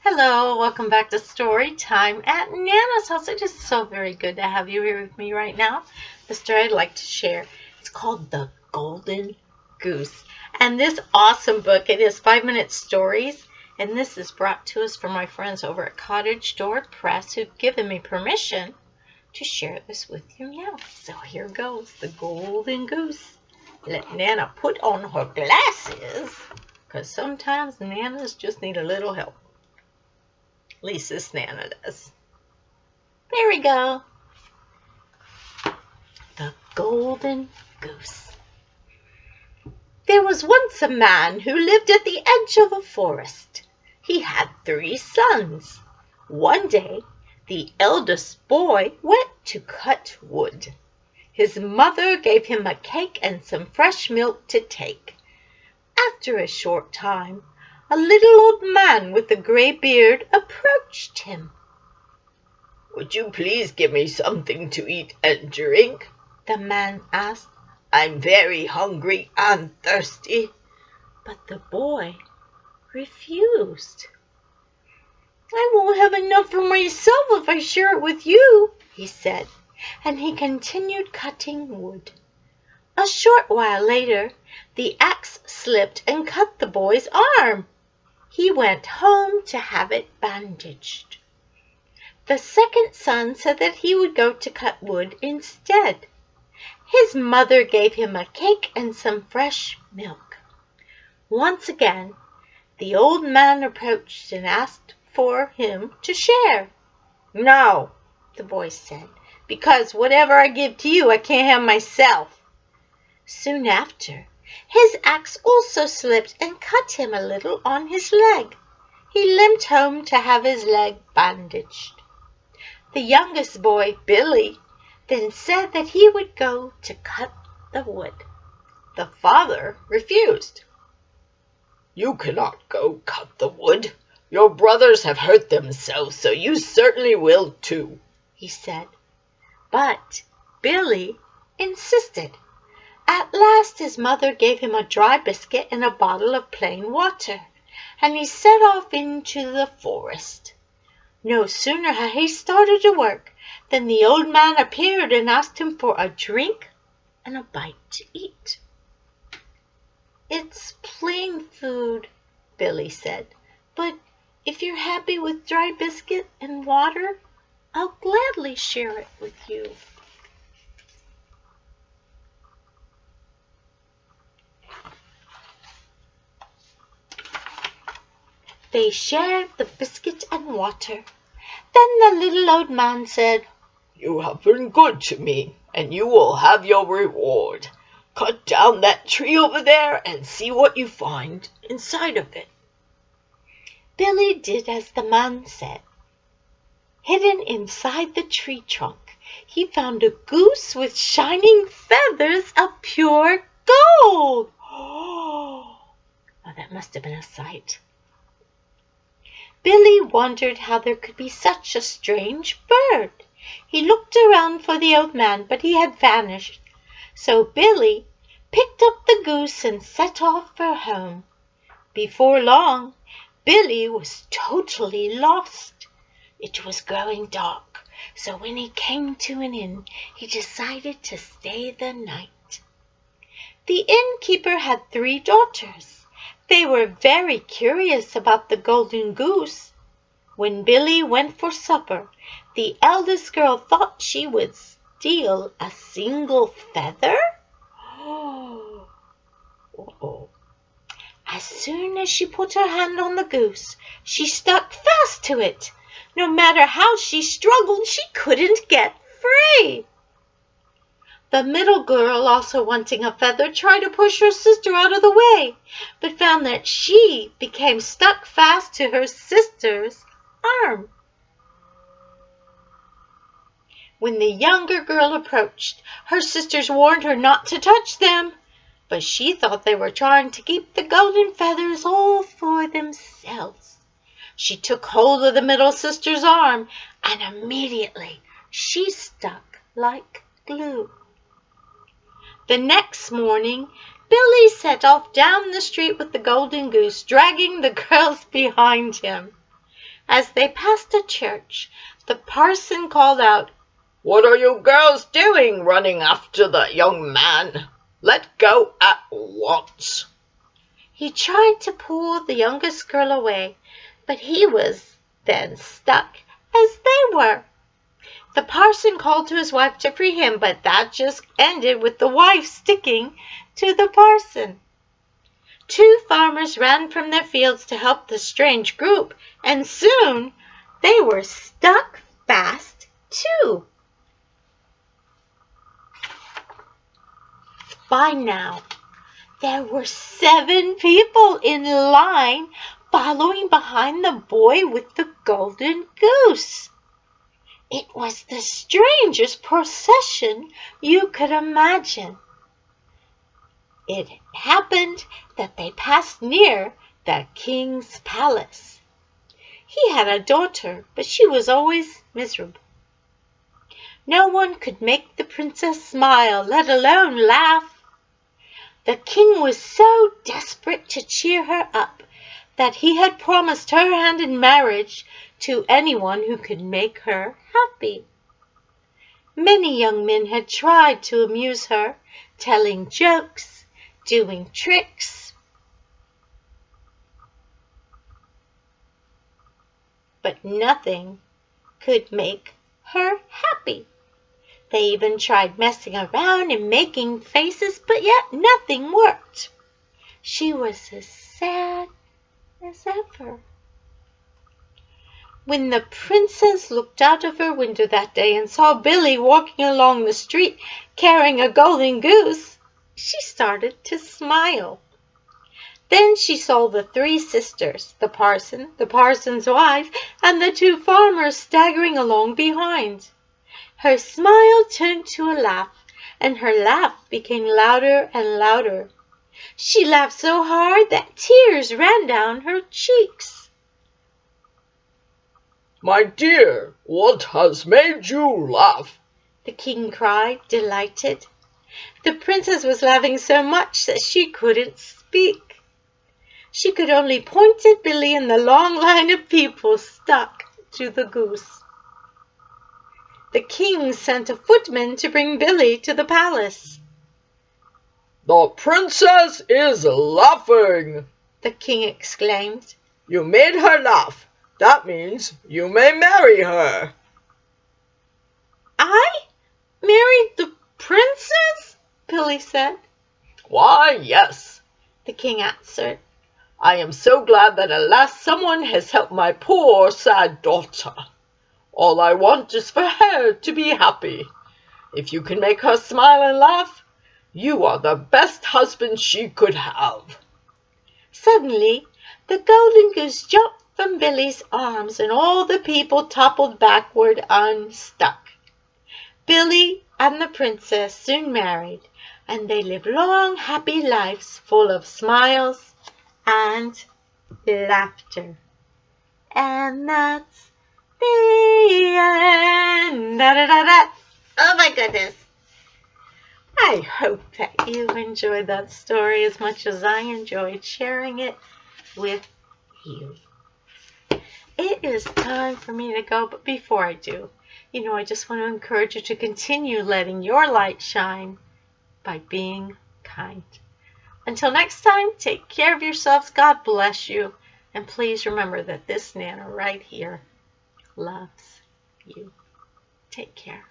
Hello, welcome back to Story Time at Nana's house. It is so very good to have you here with me right now. The story I'd like to share, it's called The Golden Goose. And this awesome book, it is 5-minute stories. And this is brought to us from my friends over at Cottage Door Press who've given me permission to share this with you now. So here goes, The Golden Goose. Let Nana put on her glasses, because sometimes Nanas just need a little help. At least this Nana does. There we go. The Golden Goose. There was once a man who lived at the edge of a forest. He had 3 sons. One day, the eldest boy went to cut wood. His mother gave him a cake and some fresh milk to take. After a short time, a little old man with a gray beard approached him. "Would you please give me something to eat and drink?" the man asked. "I'm very hungry and thirsty." But the boy refused. "I won't have enough for myself if I share it with you," he said, and he continued cutting wood. A short while later, the axe slipped and cut the boy's arm. He went home to have it bandaged. The second son said that he would go to cut wood instead. His mother gave him a cake and some fresh milk. Once again, the old man approached and asked for him to share. "No," the boy said, "because whatever I give to you, I can't have myself." Soon after, his axe also slipped and cut him a little on his leg. He limped home to have his leg bandaged. The youngest boy, Billy, then said that he would go to cut the wood. The father refused. "You cannot go cut the wood. Your brothers have hurt themselves, so you certainly will too," he said. But Billy insisted. At last his mother gave him a dry biscuit and a bottle of plain water, and he set off into the forest. No sooner had he started to work than the old man appeared and asked him for a drink and a bite to eat. "It's plain food," Billy said, "but if you're happy with dry biscuit and water, I'll gladly share it with you." They shared the biscuit and water. Then the little old man said, "You have been good to me, and you will have your reward. Cut down that tree over there and see what you find inside of it." Billy did as the man said. Hidden inside the tree trunk, he found a goose with shining feathers of pure gold. Oh, that must have been a sight. Billy wondered how there could be such a strange bird. He looked around for the old man, but he had vanished. So Billy picked up the goose and set off for home. Before long, Billy was totally lost. It was growing dark, so when he came to an inn, he decided to stay the night. The innkeeper had 3 daughters. They were very curious about the golden goose. When Billy went for supper, the eldest girl thought she would steal a single feather. Oh. As soon as she put her hand on the goose, she stuck fast to it. No matter how she struggled, she couldn't get free. The middle girl, also wanting a feather, tried to push her sister out of the way, but found that she became stuck fast to her sister's arm. When the younger girl approached, her sisters warned her not to touch them, but she thought they were trying to keep the golden feathers all for themselves. She took hold of the middle sister's arm, and immediately she stuck like glue. The next morning, Billy set off down the street with the golden goose, dragging the girls behind him. As they passed a church, the parson called out, "What are you girls doing running after that young man? Let go at once." He tried to pull the youngest girl away, but he was then stuck as they were. The parson called to his wife to free him, but that just ended with the wife sticking to the parson. 2 farmers ran from their fields to help the strange group, and soon they were stuck fast too. By now, there were 7 people in line following behind the boy with the golden goose. It was the strangest procession you could imagine. It happened that they passed near the king's palace. He had a daughter, but she was always miserable. No one could make the princess smile, let alone laugh. The king was so desperate to cheer her up that he had promised her hand in marriage to anyone who could make her happy. Many young men had tried to amuse her, telling jokes, doing tricks, but nothing could make her happy. They even tried messing around and making faces, but yet nothing worked. She was as sad as ever. When the princess looked out of her window that day and saw Billy walking along the street carrying a golden goose, she started to smile. Then she saw the 3 sisters, the parson, the parson's wife, and the 2 farmers staggering along behind. Her smile turned to a laugh, and her laugh became louder and louder. She laughed so hard that tears ran down her cheeks. "My dear, what has made you laugh?" the king cried, delighted. The princess was laughing so much that she couldn't speak. She could only point at Billy and the long line of people stuck to the goose. The king sent a footman to bring Billy to the palace. "The princess is laughing!" the king exclaimed. "You made her laugh. That means you may marry her." "I married the princess?" Billy said. "Why, yes," the king answered. "I am so glad that at last someone has helped my poor, sad daughter. All I want is for her to be happy. If you can make her smile and laugh, you are the best husband she could have." Suddenly, the golden goose jumped from Billy's arms and all the people toppled backward unstuck. Billy and the princess soon married, and they lived long, happy lives full of smiles and laughter. And that's the end. Da, da, da, da. Oh my goodness. I hope that you enjoyed that story as much as I enjoyed sharing it with you. It is time for me to go, but before I do, I just want to encourage you to continue letting your light shine by being kind. Until next time, take care of yourselves. God bless you. And please remember that this Nana right here loves you. Take care.